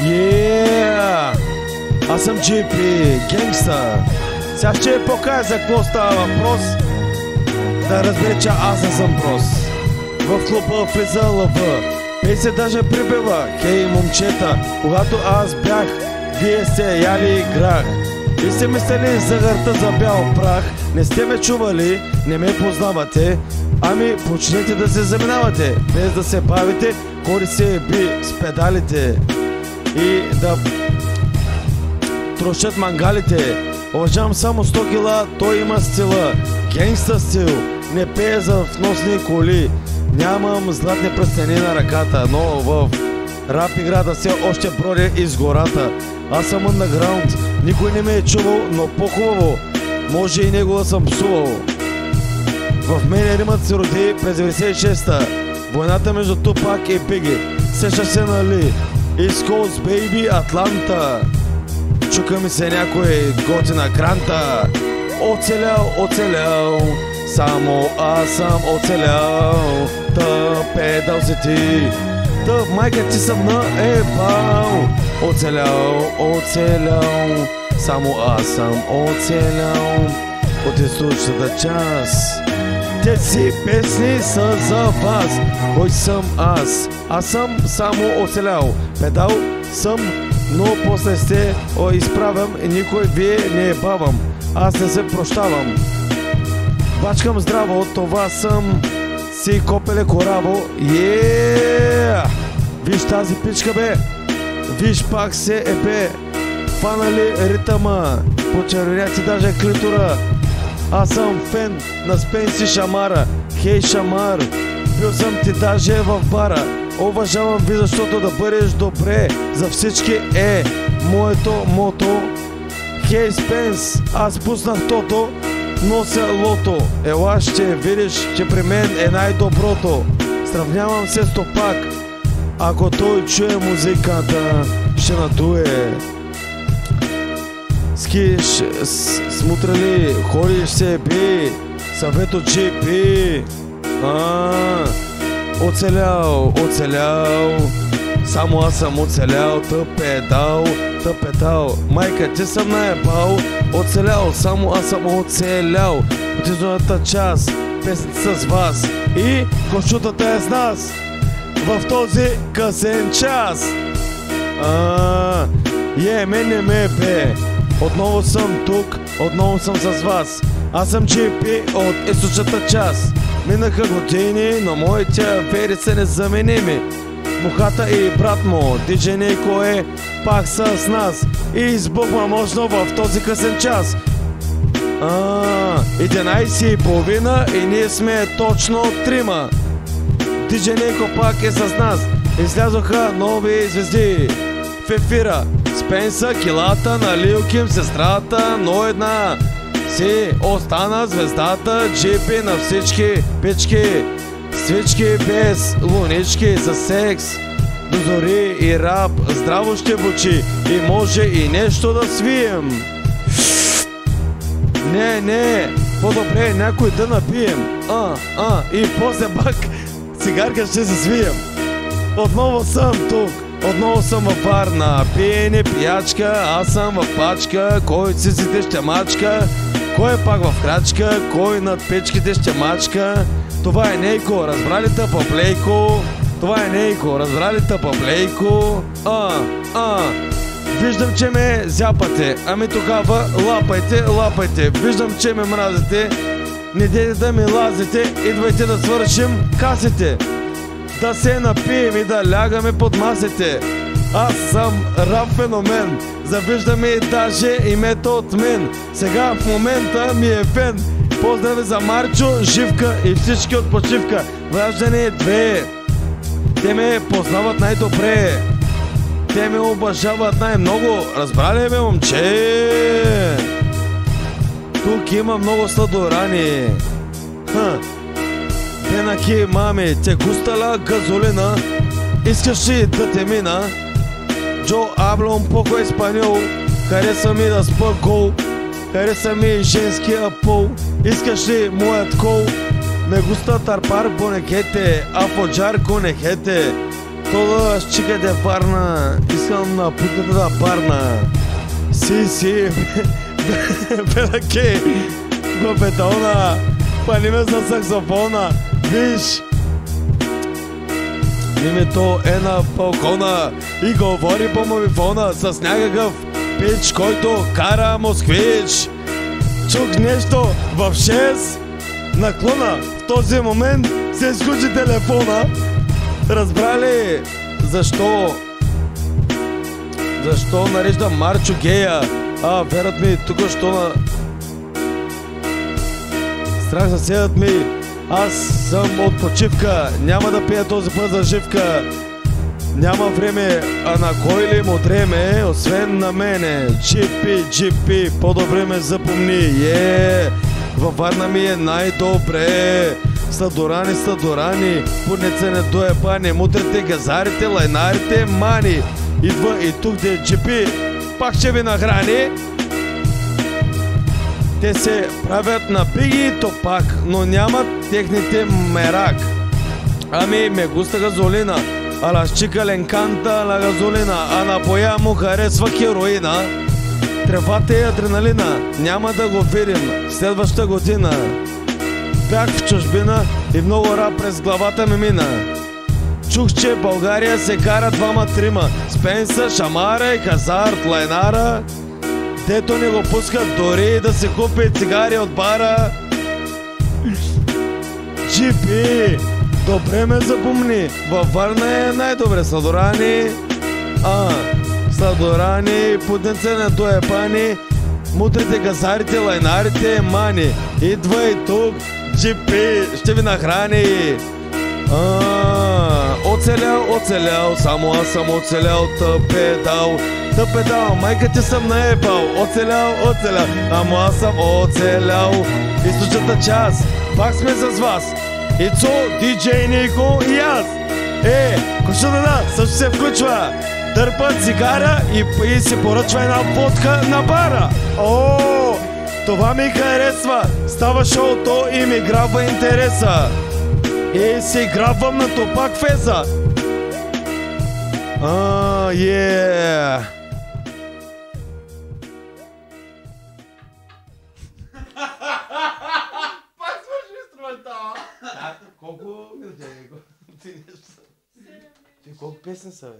Yeah! Аз съм GP, генгста. Сега ще я покажа за какво става въпрос. Да разбере, че аз не съм прост. В клуба влиза лъва. Пей се даже прибива. Хей, момчета, когато аз бях, вие сте яли грах. И сте мислили за гърта за бял прах. Не сте ме чували, не ме познавате. Ами почнете да се заминавате, без да се бавите, кори се би с педалите и да трошат мангалите. Уважавам само 100 кила, той има стила, генгста стил, не пее за вносни коли. Нямам златни пръстени на ръката, но в рап играта все още бродя из гората. Аз съм underground, никой не ме е чувал, но по-хубаво, може и него да съм псувал. В мене римът се роди през 96-та. Войната между Тупак и Биги. Сеща се, нали? East Coast, baby, Атланта. Чука ми се някой готи на кранта. Оцелял, оцелял, само аз съм оцелял. Та педал си ти, та майка ти съм наебал. Оцелял, оцелял, само аз съм оцелял. От източната част тези песни са за вас. Кой съм аз? Аз съм само оцелял. Педал съм, но после се изправям и никой вие не е бавам. Аз не се прощавам. Бачкам здраво, това съм си копеле кораво. Виж тази пичка бе, виж пак се бе. Фанали ритъма, почервеня ти даже клитора. Аз съм фен на Спенси Шамара. Хей Шамар, бил съм ти даже в бара. Уважавам ви, защото да бъдеш добре за всички е моето мото. Хей Спенс, аз пуснах тото, нося лото. Ела ще видиш, че при мен е най-доброто. Сравнявам се с Тупак, ако той чуе музиката, ще надуе. Скиш, смутрали, ходиш се би, съвето GP. Оцелял, оцелял, само аз съм оцелял, тъп педал, майка ти съм наебал. Оцелял, само аз съм оцелял. От изоната част, песните с вас и кошутата е с нас в този късен час. Мен не ме бе. Отново съм тук, отново съм с вас. Аз съм GP от източната част. Минаха години, но моите афери са незаменими. Мухата и брат му, DJ Нейко е пак с нас. И избухва мощно в този късен час. 11:30 и ние сме точно трима. DJ Нейко пак е с нас. Излязоха нови звезди в ефира. Спенса, килата на Лил Ким, сестрата, но една си остана звездата. GP на всички пички, свички без лунички, за секс до зори и рап, здраво ще звучи и може и нещо да свием. Не, по-добре някой да напием. И после пак цигарка ще се свием. Отново съм тук. Отново съм във Варна, пиене, пиячка, аз съм в пачка, кой циците ще мачка, кой е пак в крачка, кой над печките ще мачка. Това е Нейко, разбрали тъпаплейко, това е Нейко, разбрали тъпаплейко. Виждам, че ме зяпате, ами тогава лапайте, виждам, че ме мразите, не дейте да ми лазите, идвайте да свършим касите. Да се напием и да лягаме под масите. Аз съм рап феномен, завиждаме и даже името от мен. Сега в момента ми е фен. Поздрави за Марчо, Живка и всички от почивка. Граждани 2, те ме познават най-добре, те ме обожават най-много. Разбрали ме, момче? Тук има много сладорани. Тенаки, мами, те густала газолина, искаш ли да те мина? Джо hablo un poco español, хареса ми да спа гол, хареса ми женския пол, искаш ли моят кол? Me gusta tarpar bonejete, apoyar conejete. Тода щикате Варна, искам на путката да парна. Си, белаке, в бетона, паниме за саксофона, виж. Името е на балкона и говори по мобифона с някакъв пич, който кара москвич. Чух нещо в 6 наклона. В този момент се изключи телефона. Разбрали защо нареждам Марчо гея? Верът ми тук що на страх съседът ми. Аз съм от почивка, няма да пия този път за живка. Няма време, а на кой ли му дреме, освен на мене. GP, по-добре ме запомни. Във Варна ми е най-добре. Сладорани, пунеца не доебани, мутрите, газарите, лайнарите, мани. Идва и тук де GP, пак ще ви нахрани. Те се правят на пиги и топак, но нямат техните мерак. Ами ме густа газолина, а las chicas le encanta la gasolina, а на боя му харесва хероина. Тревата и адреналина, няма да го видим следваща година. Бях в чужбина и много рап през главата ми мина. Чух, че в България се кара двама-трима, Спенса, Шамара и Хазард, Лайнара, дето не го пускат дори да се купи цигари от бара. GP, добре ме запомни, във Варна е най-добре. Сладорани, пуденце на доепани, мутрите, газарите, лайнарите, мани. Идва и тук GP, ще ви нахрани. Оцелял, само аз съм оцелял, тъпедал, майка ти съм наебал. Оцелял, ама аз съм оцелял. Източната част, пак сме с вас. Ицо, диджей Нико и аз. Кошудана също се включва. Дърпа цигара и се поръчва една водка на бара. Това ми харесва. Става шоуто и ми грабва интереса. И си грабвам на Тупак Феса. Пак свърши инструментала. Колко минути е? Ти колко песни са, бе?